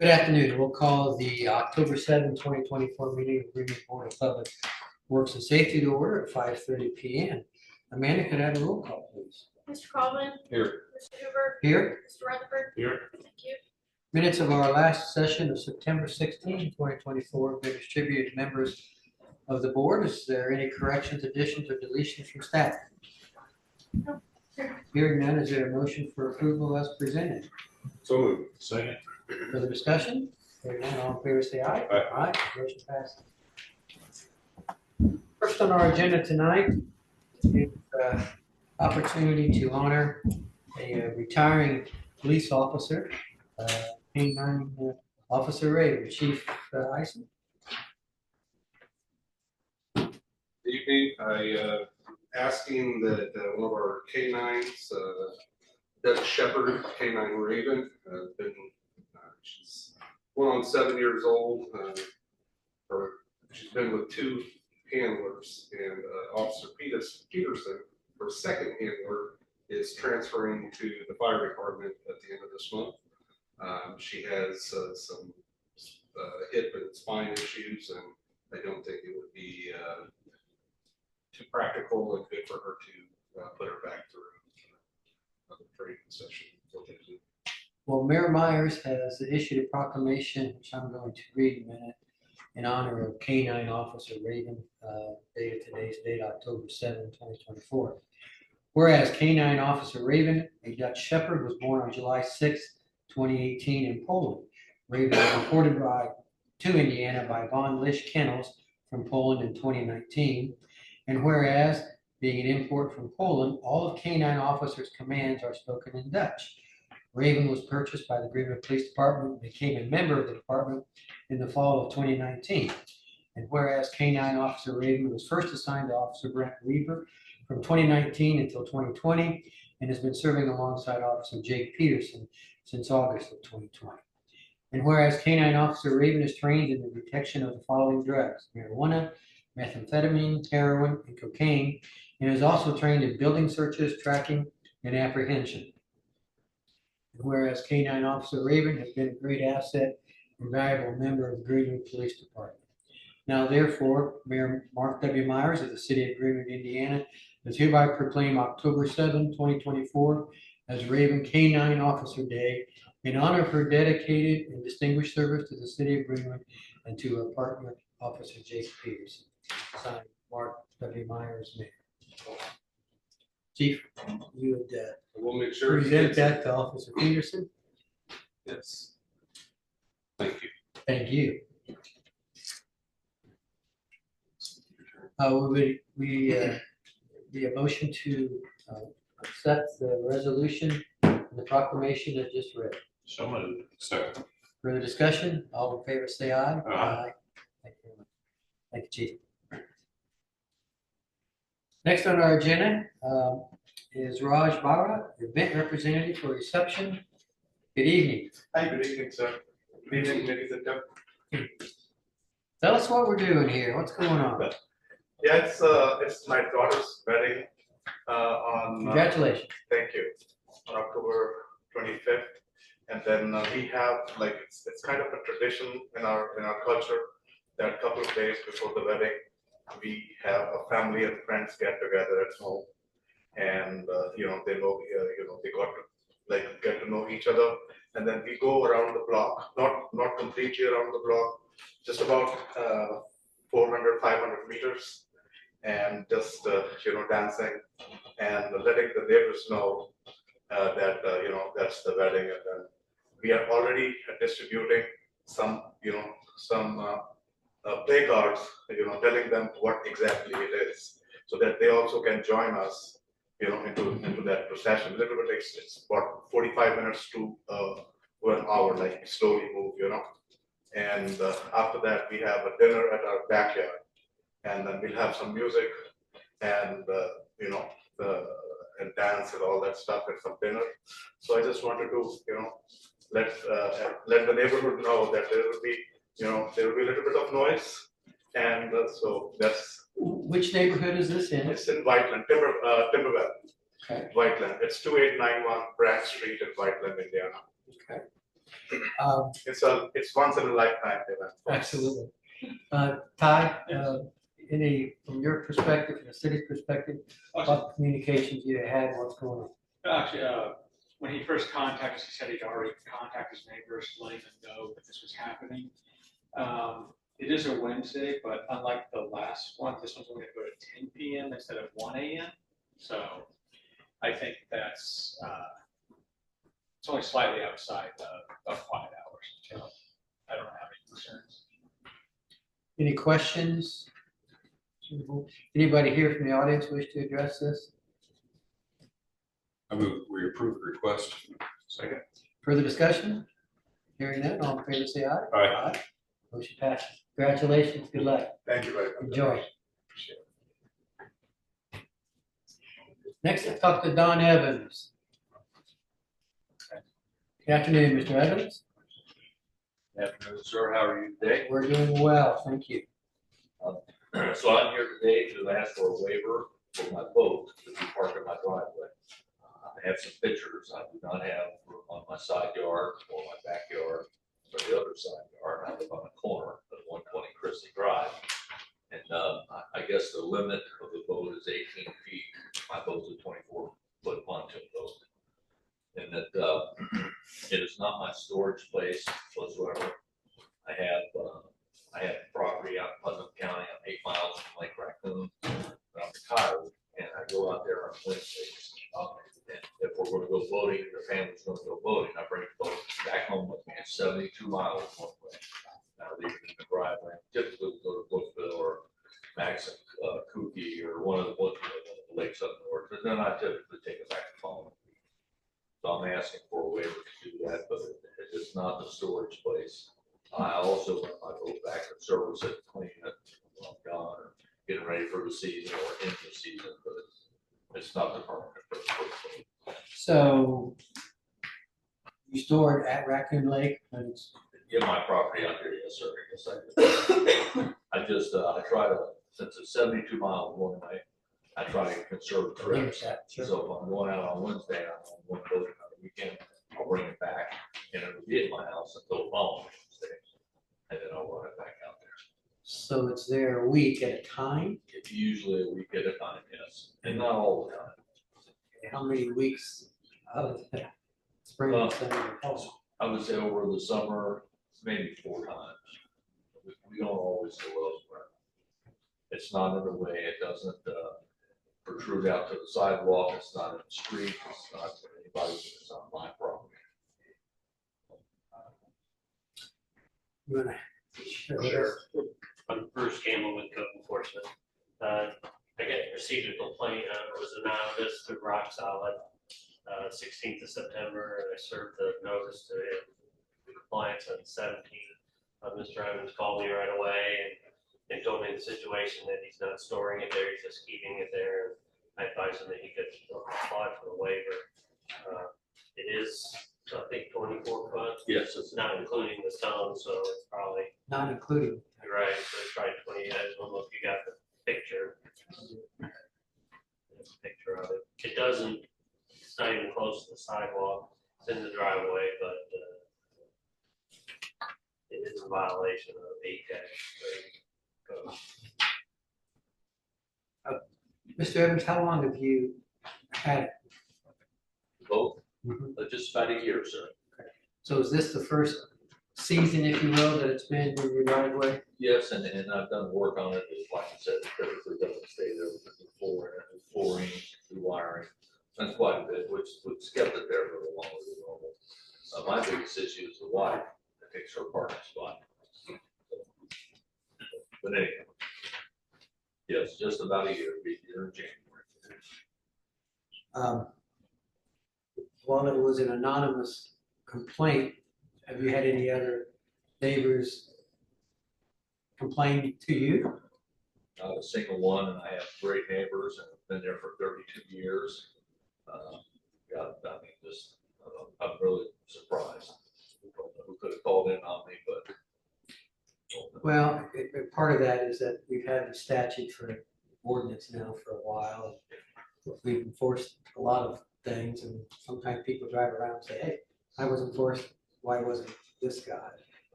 Good afternoon. We'll call the October 7, 2024 meeting of Greenwood Board of Public Works and Safety to order at 5:30 p.m. Amanda, could I have a roll call, please? Mr. Coleman. Here. Mr. Hoover. Here. Mr. Rutherford. Here. Thank you. Minutes of our last session of September 16, 2024 have been distributed to members of the board. Is there any corrections, additions, or deletions from staff? No. Hearing none, is there a motion for approval as presented? So moved. Second. Further discussion? Hearing none, all in favor say aye. Aye. Aye. Motion passes. First on our agenda tonight is opportunity to honor a retiring police officer, K-9 Officer Raven, Chief Eisen. Good evening. Asking that one of our K9s, Deb Shepard, K9 Raven, she's going on 7 years old. She's been with two handlers, and Officer Peterson, her second handler, is transferring to the fire department at the end of this month. She has some hip and spine issues, and I don't think it would be too practical and good for her to put her back through another training session. Well, Mayor Myers has issued a proclamation, which I'm going to read in a minute, in honor of K-9 Officer Raven, dated today's date, October 7, 2024. Whereas K-9 Officer Raven, a Dutch Shepherd, was born on July 6, 2018 in Poland. Raven was imported to Indiana by Von Lisch Kennels from Poland in 2019. And whereas, being an import from Poland, all of K-9 officers' commands are spoken in Dutch. Raven was purchased by the Greenwood Police Department and became a member of the department in the fall of 2019. And whereas K-9 Officer Raven was first assigned to Officer Brent Weaver from 2019 until 2020, and has been serving alongside Officer Jake Peterson since August of 2020. And whereas K-9 Officer Raven is trained in the detection of the following drugs: marijuana, methamphetamine, heroin, and cocaine, and is also trained in building searches, tracking, and apprehension. And whereas K-9 Officer Raven has been a great asset and valuable member of the Greenwood Police Department. Now, therefore, Mayor Mark W. Myers of the City of Greenwood, Indiana, does hereby proclaim October 7, 2024 as Raven K-9 Officer Day in honor of her dedicated and distinguished service to the City of Greenwood and to her partner, Officer Jake Peterson. Signed, Mark W. Myers, Mayor. Chief, you would We'll make sure present that to Officer Peterson. Yes. Thank you. Thank you. Would we be a motion to accept the resolution and the proclamation that just read? So moved. Second. Further discussion? All in favor, say aye. Aye. Thank you very much. Thank you, Chief. Next on our agenda is Raj Bhara, event representative for reception. Good evening. Hi, good evening, sir. Good evening, ladies and gentlemen. Tell us what we're doing here. What's going on? Yeah, it's my daughter's wedding on. Congratulations. Thank you. On October 25th, and then we have it's kind of a tradition in our culture that a couple of days before the wedding, we have a family and friends get together at home, and they know they got to get to know each other, and then we go around the block, not completely around the block, just about 400-500 meters, and just dancing and letting the neighbors know that that's the wedding, and then we are already distributing some play cards, telling them what exactly it is, so that they also can join us, into that procession. A little bit, it's about 45 minutes to an hour, like slowly move, And after that, we have a dinner at our backyard, and then we'll have some music, and and dance and all that stuff at some dinner. So I just wanted to, let the neighborhood know that there will be a little bit of noise, and so that's. Which neighborhood is this in? It's in Whiteland, Timber Valley. Okay. Whiteland. It's 2891 Bragg Street in Whiteland, Indiana. Okay. It's once in a lifetime event. Absolutely. Ty, from your perspective, from the city's perspective, what communications you had, what's going on? Actually, when he first contacted us, he said he'd already contacted his neighbors, letting them know that this was happening. It is a Wednesday, but unlike the last one, this one's only going to go to 10 p.m. instead of 1 a.m. So I think that's, it's only slightly outside of quiet hours. So I don't have any concerns. Any questions? Anybody here from the audience wish to address this? I move we approve the request. Second. Further discussion? Hearing none, all in favor say aye. Aye. Motion passes. Congratulations, good luck. Thank you very much. Enjoy. Appreciate it. Next, I'll talk to Don Evans. Good afternoon, Mr. Evans. Good afternoon, sir. How are you today? We're doing well, thank you. So I'm here today to ask for a waiver for my boat to be parked in my driveway. I have some pictures I do not have on my side yard or my backyard or the other side yard. I live on the corner of 120 Christie Drive. And I guess the limit of the boat is 18 feet. My boat's a 24-foot pontoon boat. And that it is not my storage place whatsoever. I have property out in Putnam County. I'm 8 miles from Lake Raccoon. I'm retired, and I go out there on Wednesdays. And if we're going to go boating, the family's going to go boating, I bring the boat back home with me. It's 72 miles one way. I leave it in the driveway. Typically go to Brookville or Maxon, Kooky, or one of the lakes up north, but then I typically take it back home. So I'm asking for a waiver to do that, but it is not the storage place. I also want my boat back and service it, clean it when I'm gone, or getting ready for the season or into the season, but it's not the permanent purpose. So you store it at Raccoon Lake, and it's Get my property out here, yes, sir. Yes, I do. I just, I try to, since it's 72 miles one way, I try to conserve trips. Sure. So if I'm going out on Wednesday, I'm on one boat on the weekend, I'll bring it back, and it'll be at my house until the following Wednesday, and then I'll run it back out there. So it's there a week at a time? It's usually a week at a time, yes, and not all the time. How many weeks out of that? Spring, Well, summer, and fall? I would say over the summer, maybe 4 times. We don't always go elsewhere. It's not in the way, it doesn't protrude out to the sidewalk, it's not in the street, it's not to anybody, it's on my property. You wanna- Sure. I'm Bruce Campbell with Code Enforcement. I received a complaint, it was anonymous through Rock Solid, 16th of September, and I served the notice to compliance on the 17th. Mr. Evans called me right away and told me the situation, that he's not storing it there, he's just keeping it there. I advised him that he could apply for the waiver. It is, I think, 24 foot. Yes, It's not including the stone, so it's probably, Not including. you're right, so it's probably 20. I just don't know if you got the picture. There's a picture of it. It doesn't, it's not even close to the sidewalk. It's in the driveway, but it is a violation of ATEX. Mr. Evans, how long have you had it? both, Mhm. just about a year, sir. So is this the first season, if you will, that it's been in your driveway? Yes, and I've done work on it, it's like I said, it typically doesn't stay there with the flooring, the wiring, and quite a bit, which kept it there for a little longer than normal. My biggest issue is the wife that takes her parking spot. But anyway, yes, just about a year, be here in January. While it was an anonymous complaint, have you had any other neighbors complain to you? Not a single one, and I have great neighbors, and I've been there for 32 years. I'm really surprised. Who could have called in on me, but. Well, part of that is that we've had the statute for ordinance now for a while. We've enforced a lot of things, and sometimes people drive around and say, hey, I was enforced why wasn't this guy?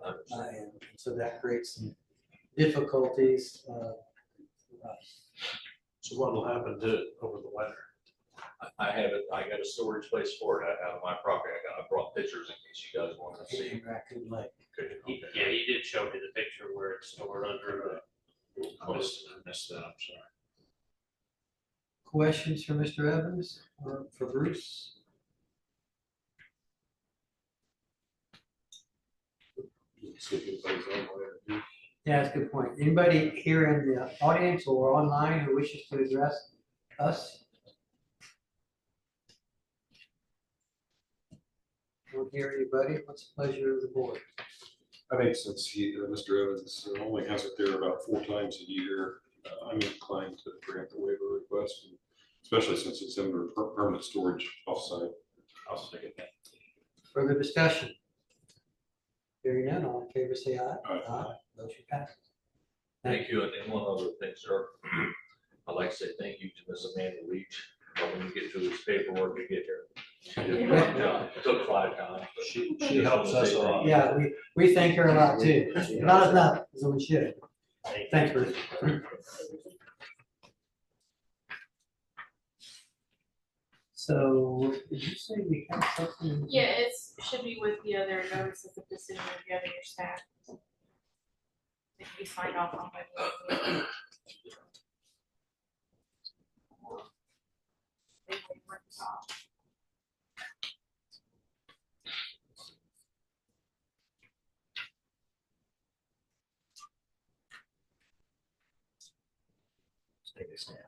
Uh, And so that creates some difficulties, for us. So what will happen to it over the winter? I got a storage place for it out of my property. I brought pictures in case you guys want to see. In Raccoon Lake. He- Yeah, he did show me the picture where it's stored under I missed that, I'm sorry. Questions for Mr. Evans or for Bruce? See if anybody's online. Yeah, that's a good point. Anybody here in the audience or online who wishes to address us? Don't hear anybody. What's the pleasure of the board? I think since Mr. Evans only has it there about 4 times a year, I'm inclined to grant the waiver request, especially since it's under permanent storage offsite. I'll second that. Further discussion? Hearing none, all in favor say aye. Aye. Motion passes. Thank you, and one other thing, sir. I'd like to say thank you to Miss Amanda Leach, when you get to this paperwork to get here. It took 5 times. but She helps us a lot. Yeah, we thank her a lot too. Not enough, so we should. Thanks, Bruce. So, did you say we have something? Yeah, should be with the other notices of decision of the other staff. It can be signed off on by the. They will work this off. Take a stand.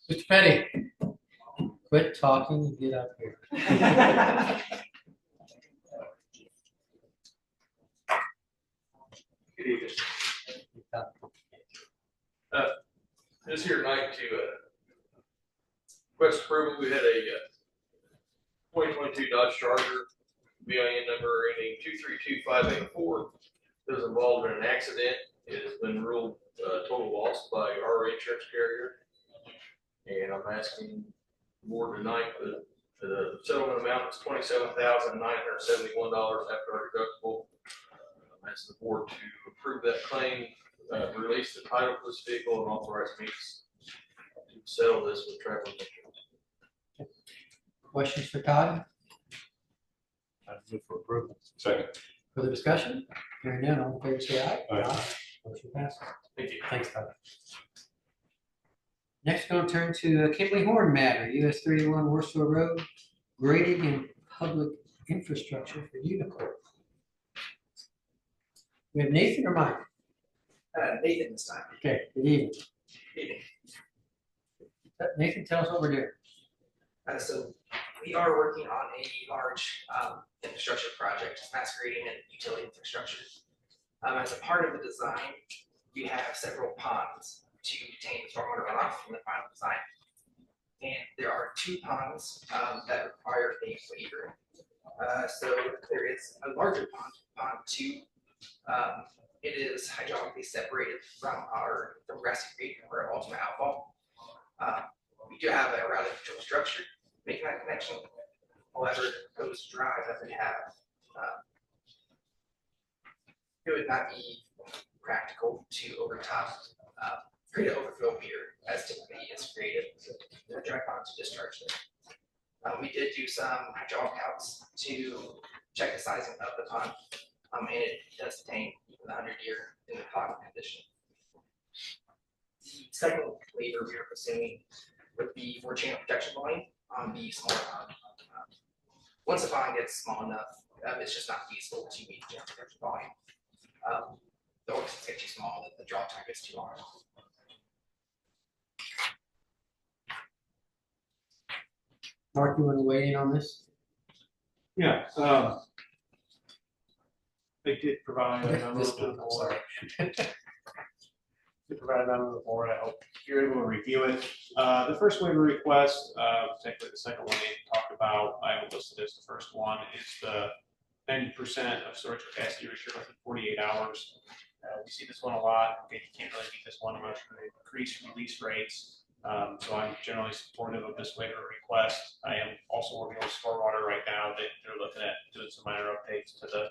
Mr. Petty, quit talking and get up here. Good evening. Just here tonight to request approval. We had a 2022 Dodge Charger, VIN number ending 232584. It was involved in an accident. It has been ruled total loss by our insurance carrier. And I'm asking the board tonight that the settlement amount is $27,971 after our deductible. I'm asking the board to approve that claim, release the title for this vehicle, and authorize me to settle this with travel insurance. Questions for Todd? I'd move for approval. Second. Further discussion? Hearing none, all in favor say aye. Aye. Motion passes. Thank you. Thanks, Todd. Next, going to turn to Kimberly Horn matter, US 31 Warsaw Road, grading and public infrastructure for Unicorn. We have Nathan or Mike? Nathan this time. Okay, good evening. Evening. Nathan, tell us what we're doing. So we are working on a large infrastructure project, mass grading and utility infrastructure. As a part of the design, we have several ponds to contain stormwater runoff from the final design. And there are 2 ponds that require a waiver. So there is a larger pond, pond 2. It is hydraulically separated from Grassy Creek or Ultimate Outfall. We do have a routing control structure making that connection. However, those drives that we have, it would not be practical to overtop, create an overflow pier as typically is created for dry ponds to discharge there. We did do some hydraulic counts to check the sizing of the pond, and it does contain the 100-year in the pond condition. The second waiver we are pursuing would be for channel protection volume on the smaller pond. Once the pond gets small enough, it's just not feasible to meet the channel protection volume. The orifices get too small, the draw time gets too long. Mark, you want to weigh in on this? Yeah, they did provide a memo This to the one, I'm board. sorry. They provided a memo to the board. I hope you're able to review it. The first waiver request, particularly the second one they talked about, I have listed as the first one, is the 90% of storage capacity reserved within 48 hours. We see this one a lot. Okay, you can't really beat this one unless you increase release rates. So I'm generally supportive of this waiver request. I am also working with Stormwater right now. They're looking at doing some minor updates to the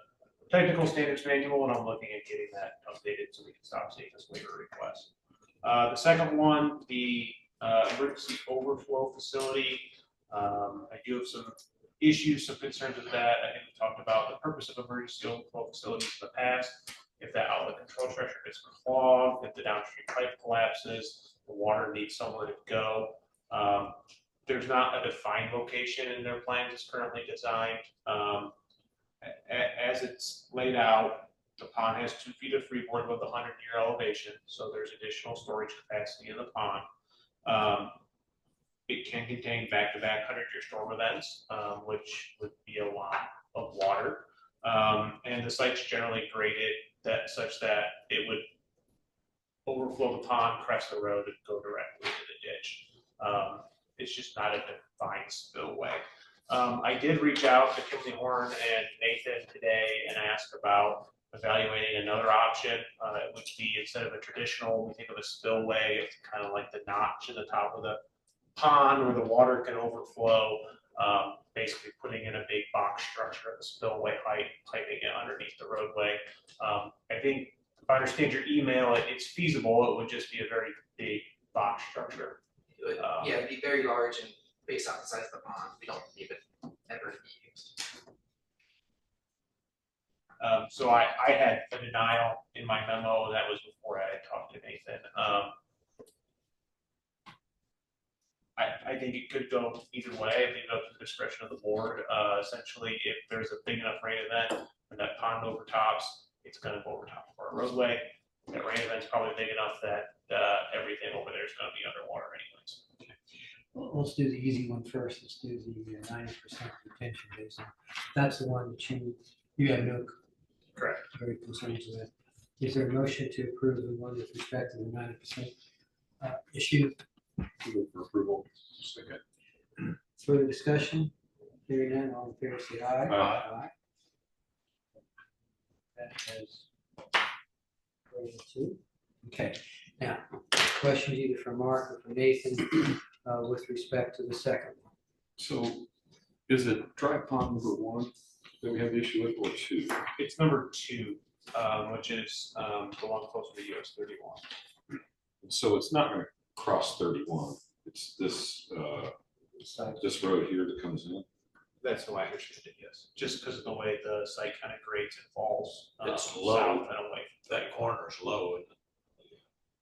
technical standards manual, and I'm looking at getting that updated so we can stop seeing this waiver request. The second one, the emergency overflow facility. I do have some issues, some concerns with that. I think we talked about the purpose of emergency overflow facilities in the past. If that outlet control structure gets clogged, if the downstream pipe collapses, the water needs somewhere to go. There's not a defined location in their plans as currently designed. As it's laid out, the pond has 2 feet of freeboard above the 100-year elevation, so there's additional storage capacity in the pond. It can contain back-to-back 100-year storm events, which would be a lot of water. And the site's generally graded such that it would overflow the pond, crest the road, and go directly into the ditch. It's just not a defined spillway. I did reach out to Kimley Horn and Nathan today and ask about evaluating another option. It would be, instead of a traditional, we think of a spillway, it's kind of like the notch in the top of the pond where the water can overflow, basically putting in a big box structure at the spillway height, piping it underneath the roadway. I think, if I understand your email, it's feasible. It would just be a very big box structure. Yeah, it'd be very large, and based on the size of the pond, we don't believe it ever to be used. So I had a denial in my memo. That was before I had talked to Nathan. I think it could go either way. I think it's up to the discretion of the board. Essentially, if there's a big enough rain event and that pond overtops, it's going to go over top of our roadway. That rain event's probably big enough that everything over there is going to be underwater anyways. Well, let's do the easy one first. Let's do the 90% retention basin. That's the one that you have no very concerns with. Is there a motion to approve the one with respect to the 90% issue? Move for approval. Second. Further discussion? Hearing none, all in favor say aye. Aye. That has rated 2. Okay, now, questions either from Mark or from Nathan with respect to the second one. So is it dry pond number 1 that we have the issue with, or 2? It's number 2, which is the one closer to US 31. So it's not going to cross 31. It's this this road here that comes in. That's how I understand it, yes. Just because of the way the site kind of grades and falls. It's low. South and away. That corner's low.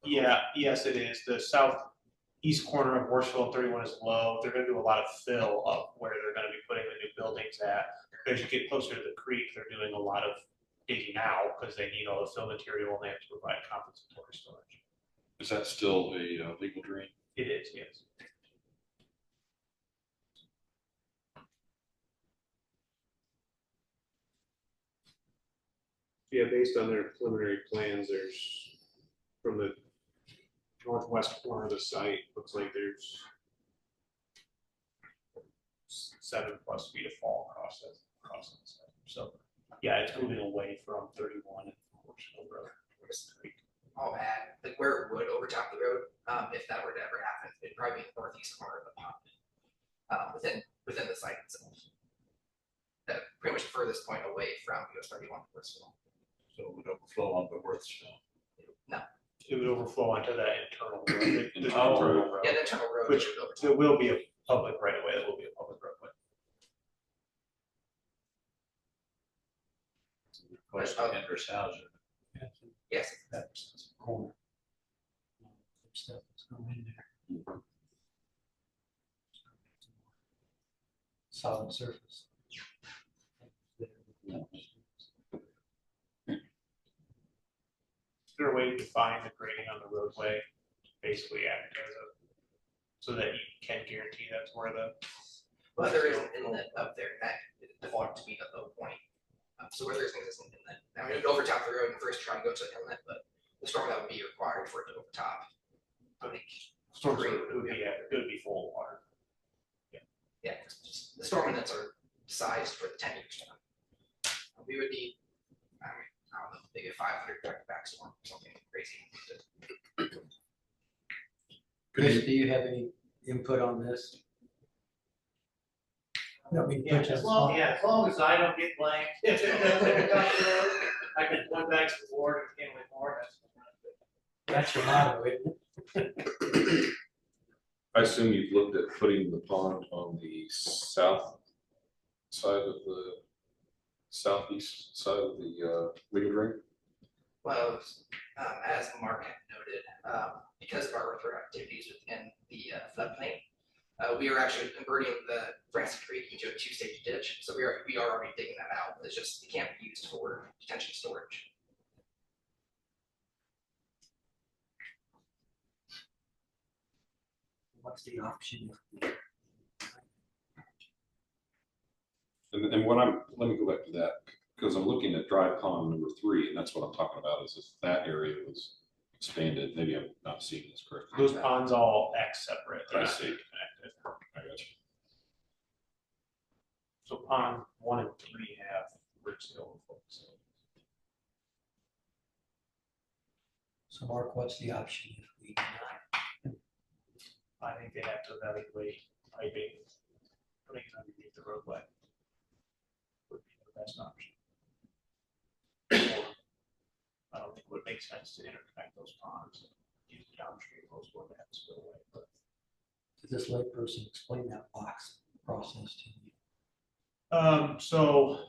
Yeah, yes, it is. The southeast corner of Worsville and 31 is low. They're going to do a lot of fill up where they're going to be putting the new buildings at. But as you get closer to the creek, they're doing a lot of digging out because they need all the fill material and they have to provide compensatory storage. Is that still a legal drain? It is, yes. Yeah, based on their preliminary plans, there's, from the northwest corner of the site, looks like there's 7+ feet of fall across the site. So, yeah, it's moving away from 31 and Worsville Road. All bad, like where it would overtop the road, if that were to ever happen, it'd probably be the northeast corner of the pond, within the site itself. Pretty much the furthest point away from US 31 to Worsville. So it would overflow onto Worthsville. No. It would overflow onto that internal road. The Oh. internal road. Yeah, the internal road. Which would overtop. there will be a public right away. That will be a public roadway. Close to Hendricks Housing. Yes. That's the corner. Stuff that's going in there. Solid surface. Is there a way to define the grading on the roadway, basically act as a, so that you can guarantee that's where the. Well, there is an inlet up there that default to be a low point. So where there's an existing inlet, I mean, it would overtop the road and first try and go to the inlet, but the storm that would be required for it to overtop. I think. Storm it would be full of water. Yeah, just the storm inlets are sized for the 10-year storm. We would need, I don't know, maybe a 500 back storm or something crazy. Chris, do you have any input on this? No, we Yeah, put you on as the long, spot. yeah, as long as I don't get blamed, if it doesn't come to the road, I can point back to the board and can't wait more, That's your motto, isn't it? I assume you've looked at putting the pond on the south side of the, southeast side of the, legal ring? Well, as Mark had noted, because of our river activities within the floodplain, we are actually converting the Francis Creek into a 2-stage ditch. So we are already digging that out. It's just, it can't be used for detention storage. What's the option? And let me go back to that, because I'm looking at dry pond number 3, and that's what I'm talking about, is if that area was expanded, maybe I'm not seeing this correctly. Those ponds all act separate. They're I not see. connected. I got you. So pond 1 and 3 have rich overflows. So Mark, what's the option if we deny? I think they have to evaluate piping, putting it underneath the roadway. Would be the best option. Or, I don't think it would make sense to interconnect those ponds and use the downstream flows where they have to spillway, but. Did this layperson explain that box process to you? So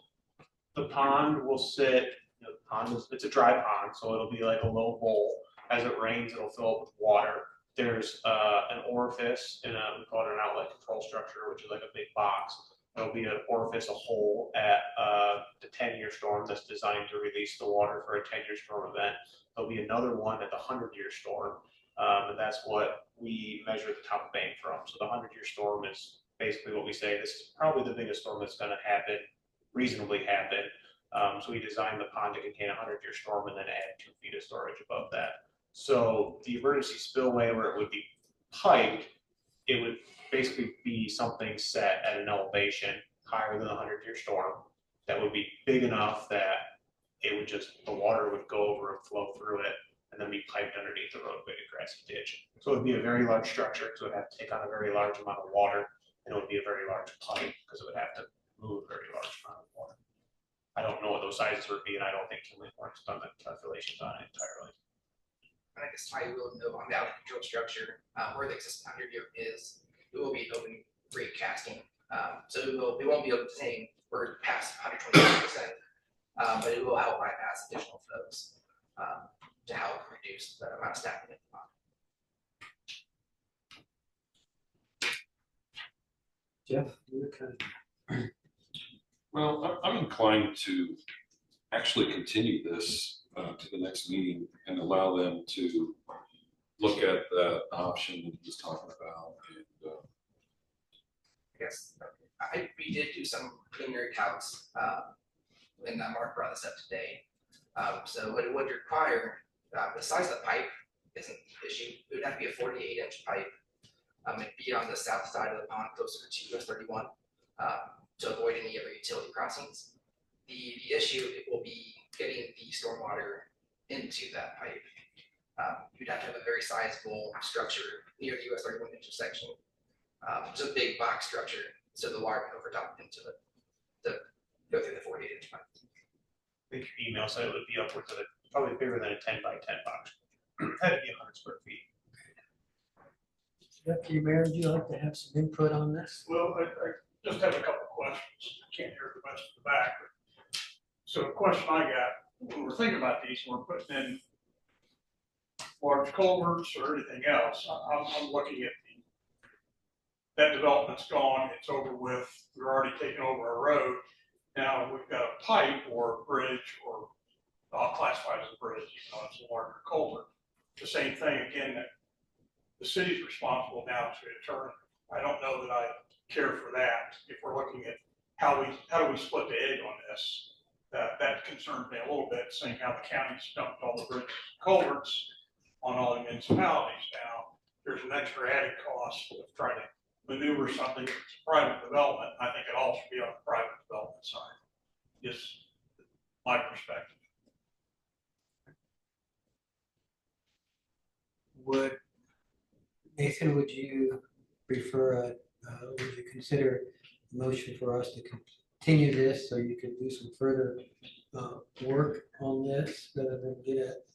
the pond will sit, the pond is, it's a dry pond, so it'll be like a low bowl. As it rains, it'll fill up with water. There's an orifice in we call it an outlet control structure, which is like a big box. There'll be an orifice, a hole at the 10-year storm that's designed to release the water for a 10-year storm event. There'll be another one at the 100-year storm, and that's what we measure the top of bank from. So the 100-year storm is basically what we say, this is probably the biggest storm that's going to happen, reasonably happen. So we designed the pond to contain a 100-year storm and then add 2 feet of storage above that. So the emergency spillway where it would be piped, it would basically be something set at an elevation higher than the 100-year storm that would be big enough that it would just, the water would go over and flow through it and then be piped underneath the roadway to grassy ditch. So it would be a very large structure because it would have to take on a very large amount of water, and it would be a very large pipe because it would have to move a very large amount of water. I don't know what those sizes would be, and I don't think Kinley Horn's done the calculations on it entirely. And I guess I will note on the outlet control structure, where the existing 100-year is, it will be open grade casting. So it won't be able to contain or pass 125%, but it will help bypass additional flows to help reduce the amount of stacking in the pond. Jeff, you're kind of. Well, I'm inclined to actually continue this to the next meeting and allow them to look at the option that he's talking about. And Yes, we did do some preliminary calcs, and Mark brought this up today. So what it would require, the size of the pipe isn't the issue. It would have to be a 48-inch pipe. It'd be on the south side of the pond, closer to US 31, to avoid any other utility crossings. The issue will be getting the stormwater into that pipe. You'd have to have a very sizable structure near the US 31 intersection. It's a big box structure, so the water can overtop into it to go through the 48-inch pipe. I think your email said it would be upwards of probably bigger than a 10 by 10 box. Had to be 100 square feet. Deputy Mayor, would you like to have some input on this? Well, I just have a couple of questions. I can't hear the rest of the back. So the question I got, when we're thinking about these, and we're putting in large culverts or anything else, I'm looking at that development's gone, it's over with, we're already taking over a road. Now we've got a pipe or a bridge, or I'll classify it as a bridge, even though it's a larger culvert. The same thing, again, that the city's responsible now to determine. I don't know that I care for that. If we're looking at how do we split the egg on this, that concerns me a little bit, seeing how the county's dumped all the bridges and culverts on all the municipalities now. There's an extra added cost of trying to maneuver something that's private development. I think it all should be on the private development side. Just my perspective. would, Nathan, would you prefer, would you consider a motion for us to continue this so you can do some further work on this rather than get it?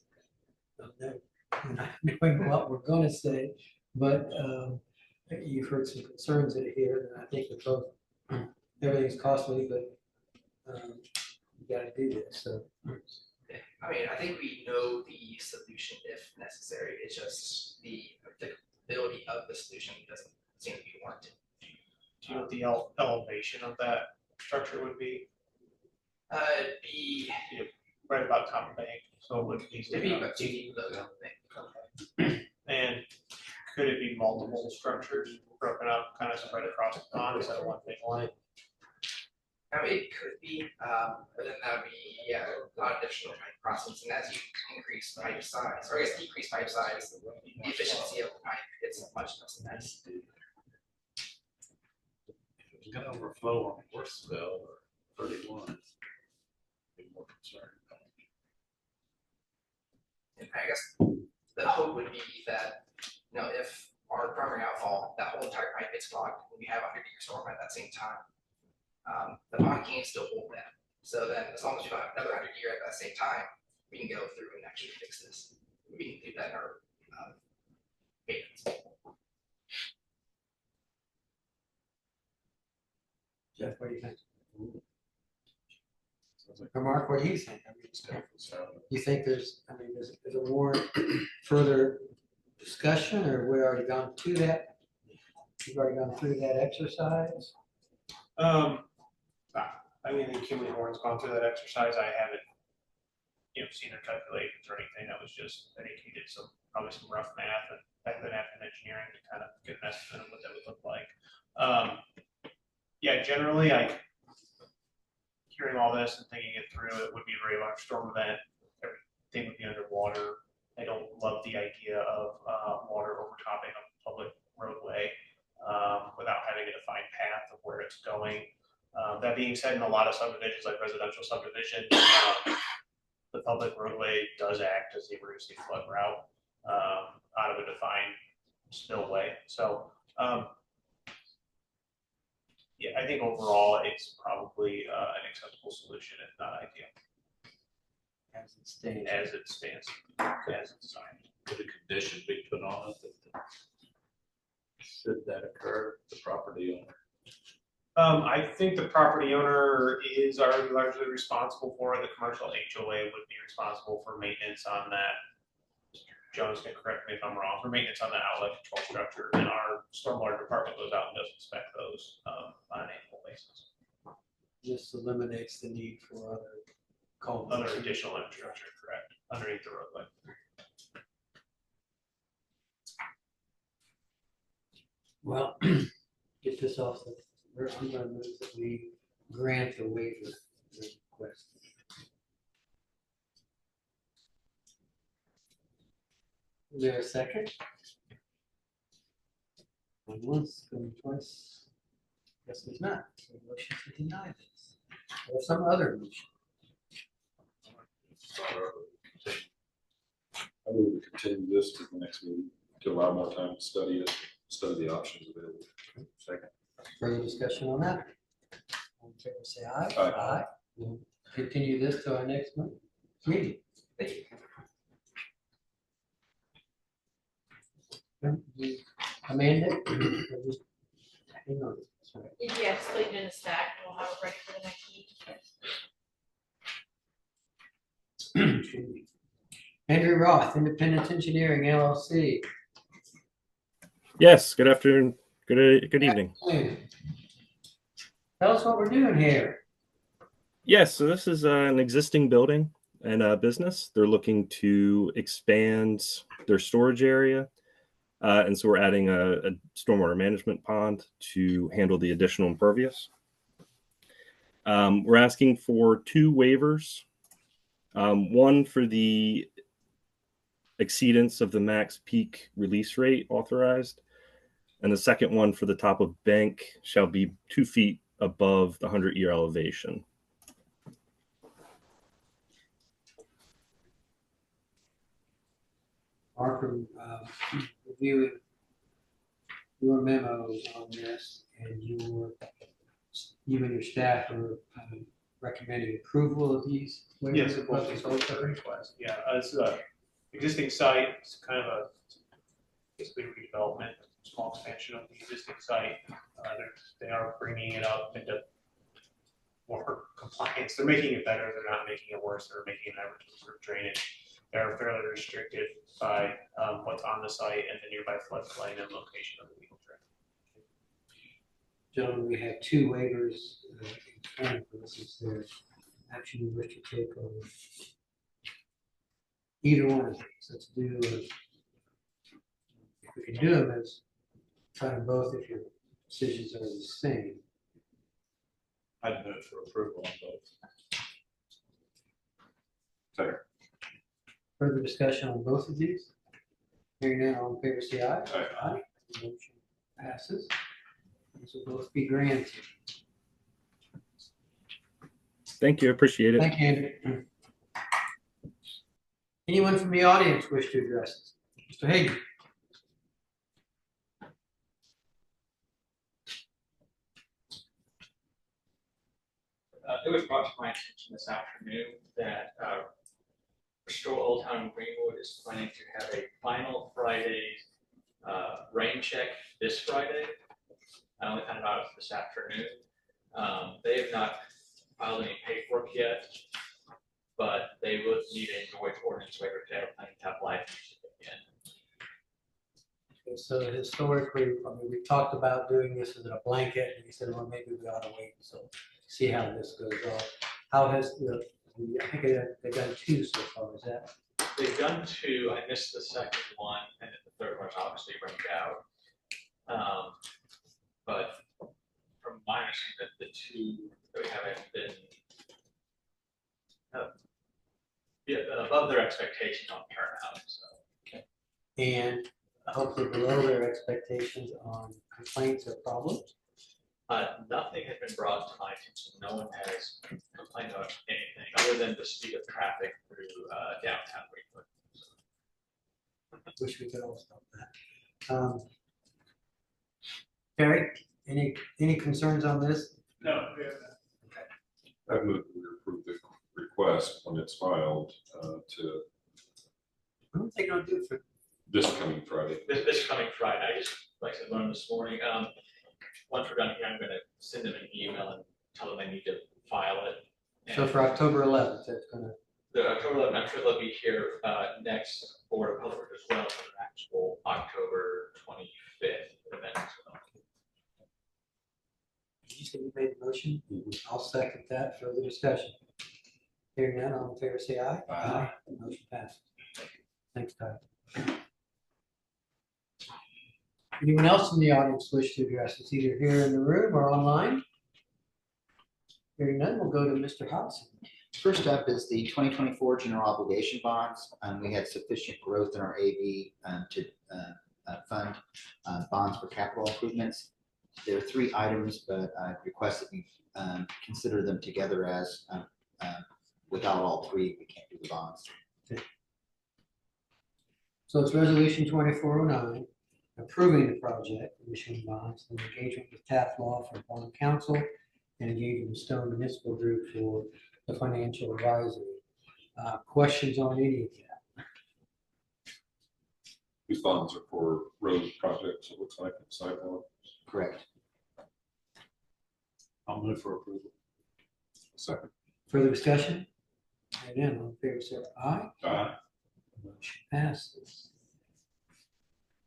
Not knowing what we're gonna say, but you've heard some concerns in here, and I think that both, everything's costly, but you gotta do this, so. I mean, I think we know the solution if necessary, it's just the applicability of the solution doesn't seem to be warranted. Do you know what the elevation of that structure would be? Be, Right about top of bank, so it would be. it'd be about 2 feet below the thing. And could it be multiple structures broken up, kind of spread across the pond, is that one big line? I mean, it could be, but then that would be, yeah, a lot of additional pipe processing, and as you increase pipe size, or I guess decrease pipe size, the efficiency of the pipe gets much less nice. If it's gonna overflow on Horseville or 31, be more concerned. And I guess the hope would be that, you know, if our primary outfall, that whole entire pipe gets clogged, and we have a 100-year storm at that same time, the pond can still hold that. So then, as long as we don't have another 100-year at that same time, we can go through and actually fix this. We can do that in our maintenance. Jeff, what do you think? Or Mark, what do you think? I mean, you think there's, I mean, there's a warrant further discussion, or we already gone to that? You've already gone through that exercise? I mean, Kimley Horn's gone through that exercise, I haven't, seen her calculations or anything, that was just, I think he did probably some rough math and back then after engineering to kind of get an estimate of what that would look like. Yeah, generally, hearing all this and thinking it through, it would be a very large storm event, everything would be underwater. I don't love the idea of water overtopping a public roadway without having a defined path of where it's going. That being said, in a lot of subdivisions, like residential subdivision, the public roadway does act as the emergency flood route out of a defined spillway. So, yeah, I think overall it's probably an acceptable solution, if not ideal. As it stands. As it stands, as it's designed. Could a condition be put on it that should that occur, the property owner? I think the property owner is already largely responsible for it. The commercial HOA would be responsible for maintenance on that. Jonas can correct me if I'm wrong, for maintenance on the outlet control structure, and our stormwater department goes out and does inspect those on an annual basis. Just eliminates the need for Other additional infrastructure, correct, underneath the roadway. Well, get this off the, I'm gonna move that we grant the waiver request. Is there a second? Going once, going twice. Guess there's not. So motion to deny this. Or some other motion. I will continue this to the next meeting to allow more time to study it, study the options available. Second. Further discussion on that? All in favor, say aye. Aye. We'll continue this to our next meeting. Thank you. Amanda? Hang on. Sorry. Yeah, just leave it in the stack, and we'll have it ready for the next meeting. Andrew Roth, Independent Engineering LLC. Yes, good afternoon. Good evening. Tell us what we're doing here. Yes, so this is an existing building and a business. They're looking to expand their storage area. And so we're adding a stormwater management pond to handle the additional impervious. We're asking for 2 waivers. One for the exceedance of the max peak release rate authorized. And the second one for the top of bank shall be 2 feet above the 100-year elevation. Markham, reviewing your memos on this, and you and your staff are recommending approval of these waivers. Yes, of course, it's also a request. Yeah, it's a existing site, it's kind of a basically redevelopment, small expansion of the existing site. They are bringing it up into more compliance. They're making it better. They're not making it worse. They're making it better for drainage. They're fairly restricted by what's on the site and the nearby floodplain and location of the legal drain. Gentlemen, we have two waivers in front of us. Is there action you wish to take on either one of these? Let's do, if we can do them as try them both if your decisions are the same. I'd vote for approval on both. Fair. Further discussion on both of these? Hearing none, all in favor, say aye. Aye. Motion passes. These will both be granted. Thank you. Appreciate it. Thank you, Andrew. Anyone from the audience wish to address this? Mr. Hagan? It was brought to my attention this afternoon that Restore Old Town Greenwood is planning to have a final Friday rain check this Friday. I only found out this afternoon. They have not filed any paperwork yet, but they would need a noise ordinance waiver to have planning to have live music again. Okay, so historically, I mean, we talked about doing this as a blanket, and we said, well, maybe we ought to wait, so see how this goes on. How has I think they've done two so far, is that? They've done two. I missed the second one, and then the third one's obviously rained out. But from my understanding, that the two that we haven't been above their expectations on turnout. So. And hopefully below their expectations on complaints or problems? Nothing has been brought to my attention. No one has complained about anything other than the speed of traffic through downtown Greenwood. Wish we could all stop that. Terry, any concerns on this? No, we have that. I move that we approve the request when it's filed to I don't think I'll do it for. this coming Friday. This coming Friday. I just, like I said, learned this morning. Once we're done here, I'm going to send them an email and tell them they need to file it. So for October 11th, that's gonna. The October 11th, I'm sure they'll be here next Board of Public as well for the actual October 25th event as well. You said you made the motion? I'll second that. Further discussion. Hearing none, all in favor, say aye. Aye. Motion passed. Thanks, Todd. Anyone else in the audience wish to address us, either here in the room or online? Hearing none, we'll go to Mr. Hobson. First up is the 2024 general obligation bonds. We had sufficient growth in our AV to fund bonds for capital improvements. There are three items, but I request that we consider them together as without all three, we can't do the bonds. So it's resolution 2409, approving the project, issuing bonds, and engagement with Taft Law for bond counsel, and engagement with Stone Municipal Group for the financial advisory. Questions on any of that? These bonds are for road projects, it looks like, and sidewalk. Correct. I'll move for approval. Second. Further discussion? Again, all in favor, say aye. Aye. Motion passes.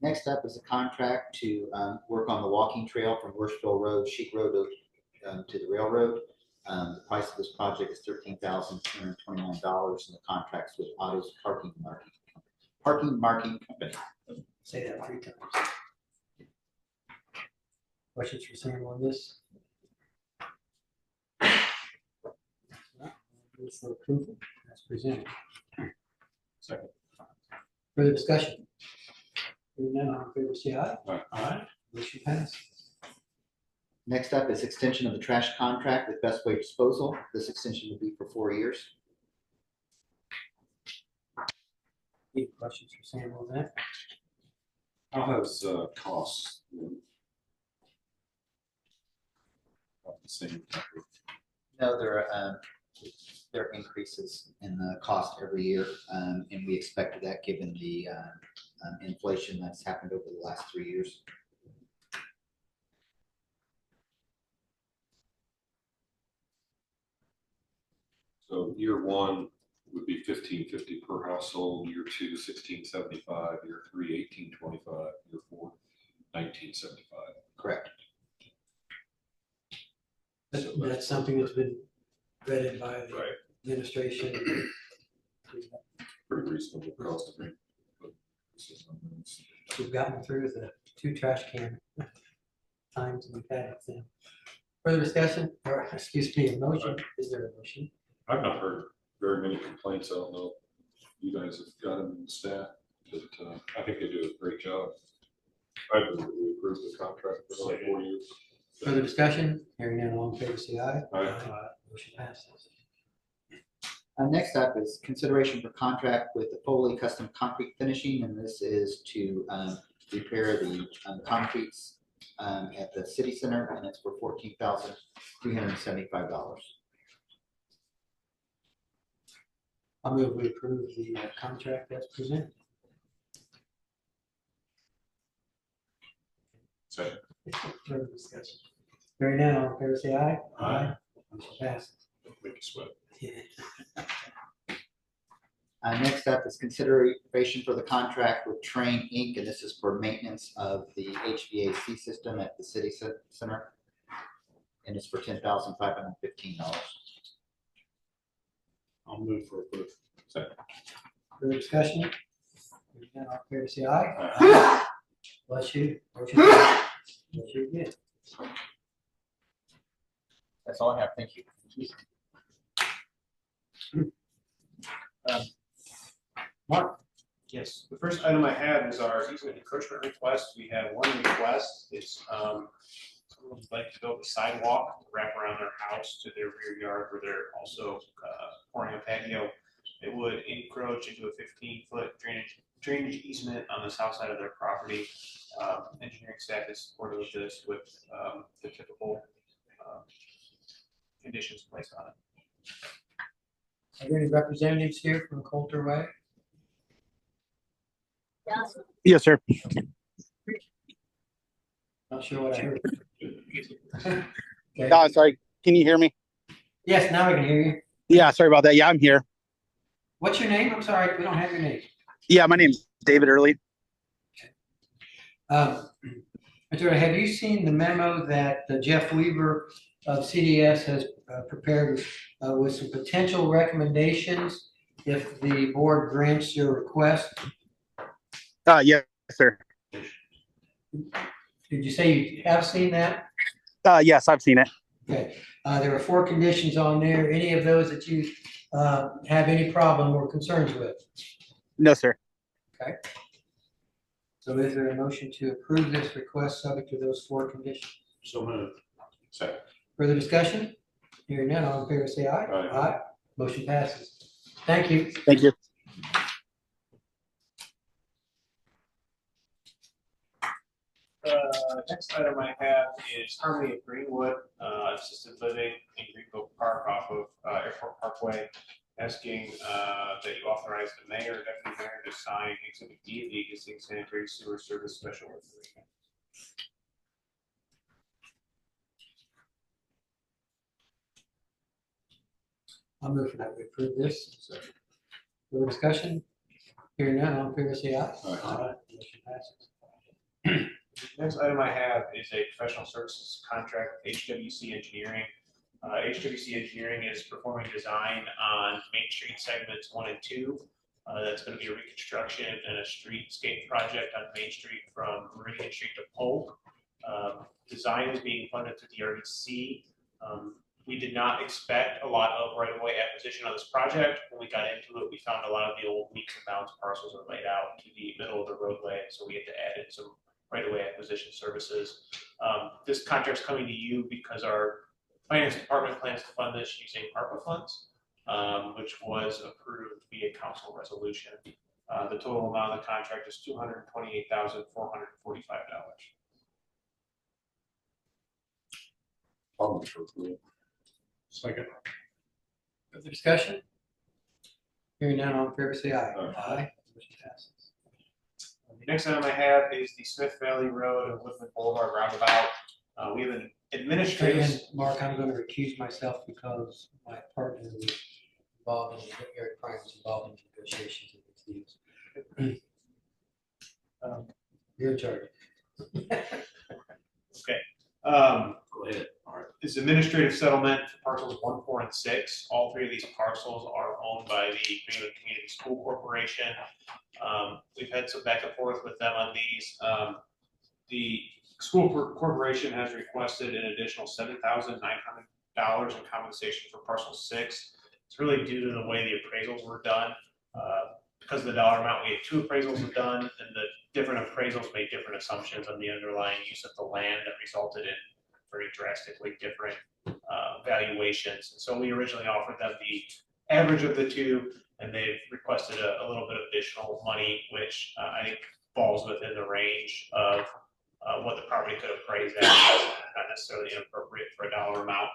Next up is a contract to work on the walking trail from Worsville Road, Sheik Road to the railroad. The price of this project is $13,229, and the contract's with Otto's Parking Marking Company. Say that 3 times. Questions for Sam on this? Move for approval as presented. Second. Further discussion? Hearing none, all in favor, say aye. Aye. Motion passes. Next up is extension of the trash contract with Best Way Disposal. This extension will be for 4 years. Any questions for Sam on that? How has costs been? About the same. No, there are increases in the cost every year, and we expected that given the inflation that's happened over the last 3 years. So year one would be $1,550 per household, year two, $1,675, year three, $1,825, year four, $1,975. Correct. That's something that's been vetted by the Right. administration. Pretty reasonable cost of it. We've gotten through the 2 trash can times we've had it. So. Further discussion, or excuse me, a motion? Is there a motion? I've not heard very many complaints. I don't know if you guys have got them in the staff, but I think they do a great job. I believe we approved the contract for like 4 years. Further discussion? Hearing none, all in favor, say aye. Aye. Motion passes. Next up is consideration for contract with the Foley Custom Concrete Finishing, and this is to repair the concretes at the city center, and it's for $14,375. I'll move we approve the contract as presented. Second. Further discussion. Hearing none, all in favor, say aye. Aye. Motion passes. Make you sweat. Next up is consideration for the contract with Train Inc., and this is for maintenance of the HVAC system at the city center, and it's for $10,515. I'll move for approval. Second. Further discussion? Hearing none, all in favor, say aye. Bless you. Motion passes. Bless you again. That's all I have. Thank you. Mark? Yes, the first item I have is our easement encroachment request. We have one request. It's someone would like to build a sidewalk to wrap around their house to their rear yard where they're also pouring a patio. It would encroach into a 15-foot drainage easement on the south side of their property. Engineering staff is supportive of this with the typical conditions placed on it. Are there any representatives here from Coulter Way? Yes, sir. Not sure what I heard. Okay. No, sorry. Can you hear me? Yes, now I can hear you. Yeah, sorry about that. Yeah, I'm here. What's your name? I'm sorry, we don't have your name. Yeah, my name's David Early. Mr. Early, have you seen the memo that Jeff Weaver of CDS has prepared with some potential recommendations if the board grants your request? Yes, sir. Did you say you have seen that? Yes, I've seen it. Okay. There are 4 conditions on there. Any of those that you have any problem or concerns with? No, sir. Okay. So is there a motion to approve this request subject to those 4 conditions? So moved. Second. Further discussion? Hearing none, all in favor say aye. Aye. Motion passes. Thank you. Thank you. Next item I have is Harmony of Greenwood, assisted living in Greenville Park off of Airport Parkway, asking that you authorize the mayor, deputy mayor to sign Exhibit D of the existing sanitary sewer service special agreement. I'll move for that. We approve this. Further discussion? Hearing none, all in favor say aye. Aye. Motion passes. Next item I have is a professional services contract with HWC Engineering. HWC Engineering is performing design on Main Street segments 1 and 2. That's going to be a reconstruction and a streetscape project on Main Street from Meridian Street to Polk. Design is being funded through the RDC. We did not expect a lot of right-of-way acquisition on this project. When we got into it, we found a lot of the old leaks and bounds parcels are laid out to the middle of the roadway, so we had to add in some right-of-way acquisition services. This contract's coming to you because our finance department plans to fund this using ARPA funds, which was approved via council resolution. The total amount of the contract is $228,445. Second. Further discussion? Hearing none, all in favor, say aye. Aye. Motion passes. The next item I have is the Smith Valley Road and Woodland Boulevard roundabout. We have an administrative. And Mark, I'm gonna recuse myself because my partner was involved in, Eric Prime was involved in negotiations of these deals. You're in charge. Okay. Go ahead. All right. This administrative settlement for parcels 1, 4, and 6. All 3 of these parcels are owned by the Greenwood Community School Corporation. We've had some back and forth with them on these. The school corporation has requested an additional $7,900 in compensation for parcel 6. It's really due to the way the appraisals were done. Because of the dollar amount, we had 2 appraisals done, and the different appraisals made different assumptions on the underlying use of the land that resulted in very drastically different valuations. So we originally offered them the average of the 2, and they've requested a little bit of additional money, which I think falls within the range of what the property could appraise at, not necessarily inappropriate for a dollar amount.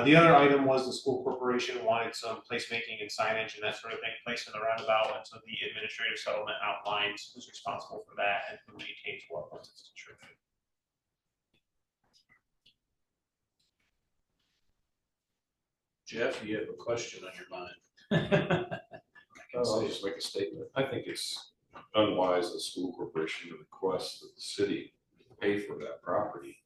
The other item was the school corporation wanted some placemaking and signage and that sort of thing placed in the roundabout, and so the administrative settlement outlines who's responsible for that and who maintains what once it's distributed. Jeff, you have a question on your mind. I'll just make a statement. I think it's unwise of the school corporation to request that the city pay for that property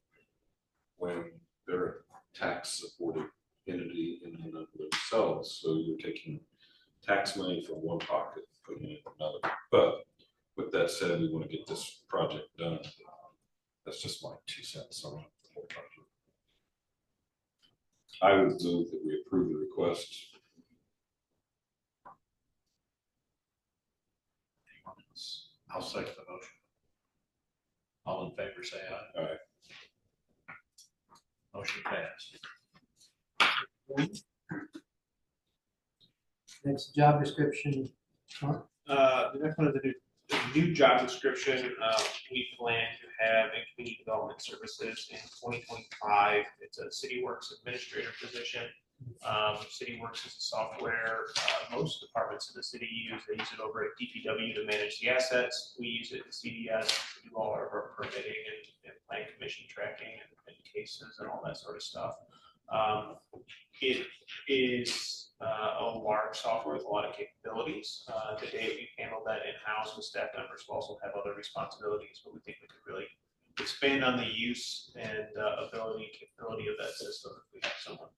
when they're a tax-supported entity in and of themselves. So you're taking tax money from one pocket, putting it in another. But with that said, we want to get this project done. That's just my 2 cents on the whole project. I would move that we approve the request. I'll second the motion. All in favor, say aye. Aye. Motion passed. Next job description, Mark? The next one is the new job description. We plan to have in community development services in 2025. It's a CityWorks administrator position. CityWorks is a software most departments in the city use. They use it over at DPW to manage the assets. We use it in CDS to do all of our permitting and plan commission tracking and cases and all that sort of stuff. It is a large software with a lot of capabilities. To date, we've handled that in-house with staff members who also have other responsibilities, but we think we could really expand on the use and ability and capability of that system if we have someone.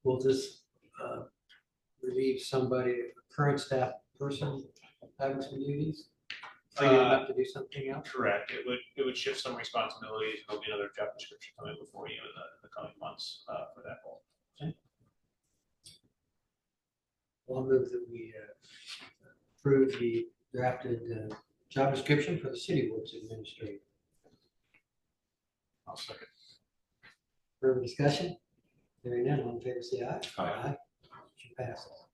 Will this relieve somebody, a current staff person having some duties? So you have to do something else? Correct. It would shift some responsibilities. There'll be another job description coming before you in the coming months for that role. Okay. Well, I'll move that we approve the drafted job description for the CityWorks administrator. I'll second. Further discussion? Hearing none, all in favor, say aye. Aye. Motion passes.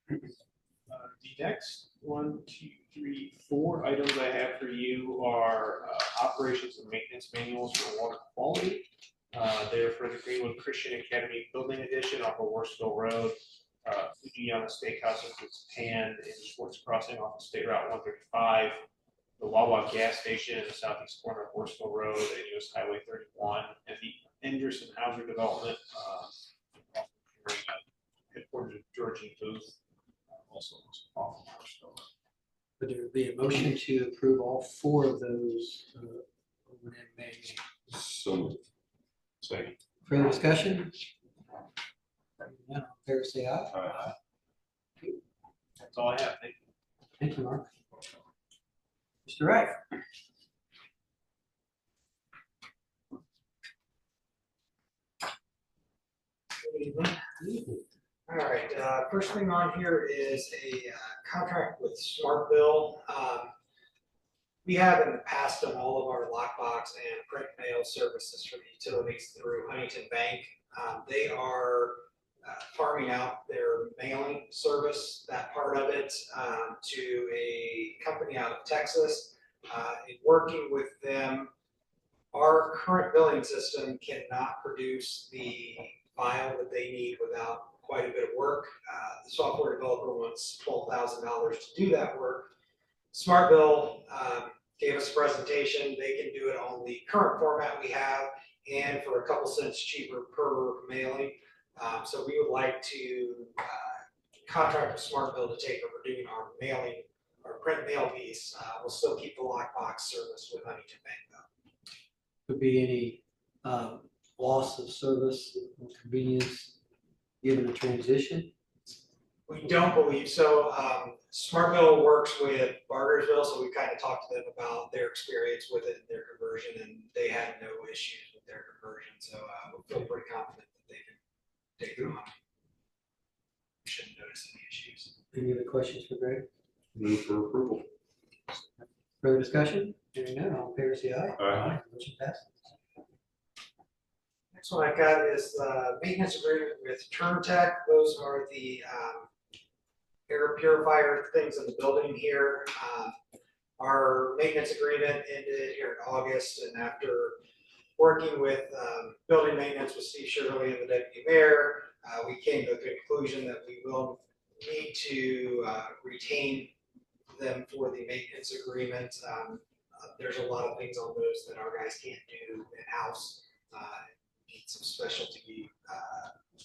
The next 1, 2, 3, 4 items I have for you are operations and maintenance manuals for water quality. They're for the Greenwood Christian Academy Building Edition off of Worsville Road, Fujiyama Steakhouse in Japan, and Schwartz Crossing off of State Route 135, the Wawa gas station in the southeast corner of Worsville Road and US Highway 31, and the Anderson Hauser development, headquarters of Georgie Booth, also off of Worsville. Would there be a motion to approve all 4 of those? So, second. Further discussion? Hearing none, all in favor, say aye. Aye. That's all I have. Thank you. Thank you, Mark. Mr. Wright? All right, first thing on here is a contract with Smartville. We have in the past done all of our lockbox and print mail services for the utilities through Huntington Bank. They are farming out their mailing service, that part of it, to a company out of Texas. In working with them, our current billing system cannot produce the file that they need without quite a bit of work. The software developer wants $12,000 to do that work. SmartBill gave us a presentation. They can do it on the current format we have and for a couple cents cheaper per mailing. So we would like to contract with SmartBill to take over doing our mailing, our print mail piece. We'll still keep the lockbox service with Huntington Bank though. Could be any loss of service or convenience given the transition? We don't believe so. SmartBill works with Bargersville, so we kind of talked to them about their experience with it and their conversion, and they had no issues with their conversion. So we feel pretty confident that they can take it on. Shouldn't notice any issues. Any other questions for Greg? Move for approval. Further discussion? Hearing none, all in favor say aye. Aye. Motion passes. Next one I got is the maintenance agreement with TurnTech. Those are the air purifier things in the building here. Our maintenance agreement ended here in August, and after working with building maintenance with Steve Shirley and the deputy mayor, we came to the conclusion that we will need to retain them for the maintenance agreement. There's a lot of things on those that our guys can't do in-house. Need some specialty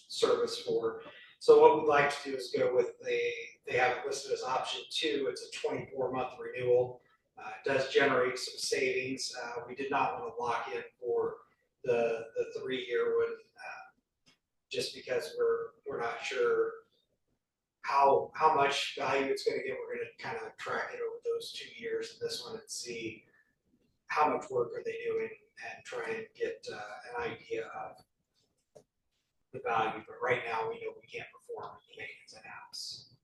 service for. So what we'd like to do is go with they have it listed as option 2. It's a 24-month renewal. It does generate some savings. We did not want to lock in for the 3-year one, just because we're not sure how much value it's going to get. We're going to kind of track it over those 2 years in this one and see how much work are they doing and try and get an idea of the value. But right now, we know we can't perform the maintenance in-house.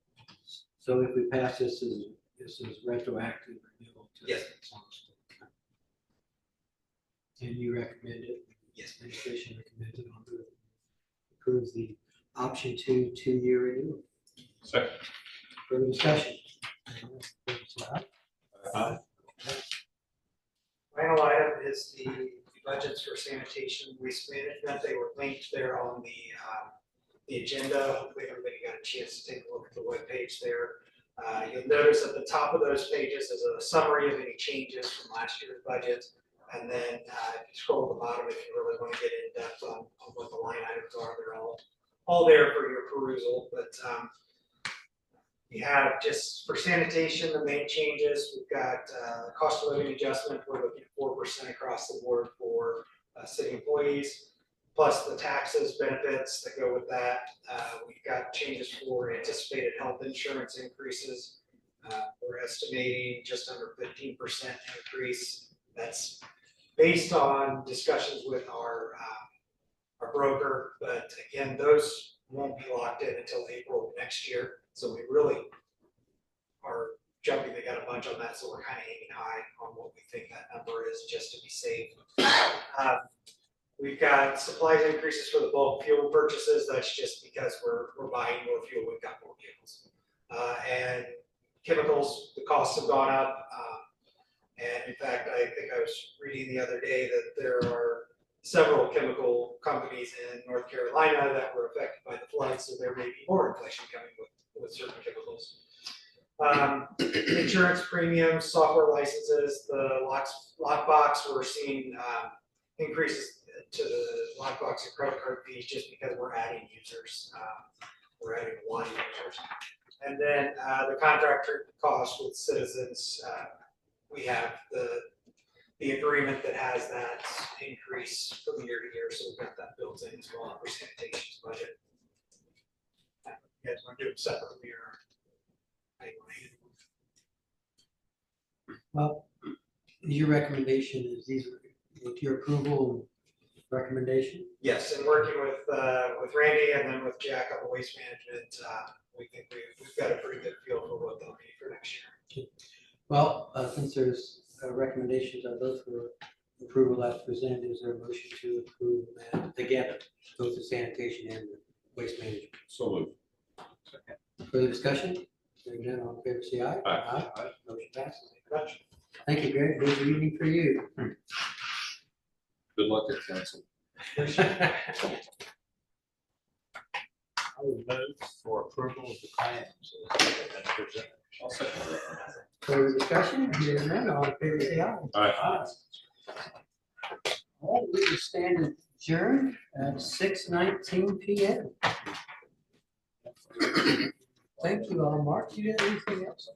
So if we pass this is retroactive renewal to. Yes. And you recommend it? Yes. Administration recommends it on the approves the option 2 2-year renewal. Second. Further discussion? Aye. Final item is the budgets for sanitation, waste management. They were linked there on the agenda. Hopefully everybody got a chance to take a look at the webpage there. You'll notice at the top of those pages is a summary of any changes from last year's budget. And then if you scroll to the bottom, if you really want to get in depth on what the line items are, they're all there for your perusal. But we have just for sanitation, the main changes, we've got cost of living adjustment. We're looking at 4% across the board for city employees, plus the taxes, benefits that go with that. We've got changes for anticipated health insurance increases. We're estimating just under 15% increase. That's based on discussions with our broker, but again, those won't be locked in until April of next year. So we really are jumping the gun a bunch on that. So we're kind of aiming high on what we think that number is, just to be safe. We've got supplies increases for the bulk fuel purchases. That's just because we're buying more fuel. We've got more vehicles. And chemicals, the costs have gone up. And in fact, I think I was reading the other day that there are several chemical companies in North Carolina that were affected by the floods, so there may be more inflation coming with certain chemicals. Insurance premiums, software licenses, the lockbox, we're seeing increases to the lockbox and credit card fees just because we're adding users. We're adding a lot of users. And then the contract costs with Citizens, we have the agreement that has that increase from year to year, so we've got that built in as well for sanitation's budget. You guys want to do it separately or how you want to handle it? Well, your recommendation is these with your approval and recommendation? Yes, and working with Randy and then with Jack on the waste management, we think we've got a pretty good feel for what they'll need for next year. Well, since there's recommendations on both for approval as presented, is there a motion to approve that together, both the sanitation and Waste Management. So moved. Further discussion? Hearing none, all in favor, say aye. Aye. Motion passes. Thank you, Greg. Good evening for you. Good luck at council. I would move for approval of the claims as presented. I'll second that. Further discussion? Hearing none, all in favor, say aye. Aye. All right, we will stand adjourned at 6:19 PM. Thank you all. Mark, you got anything else?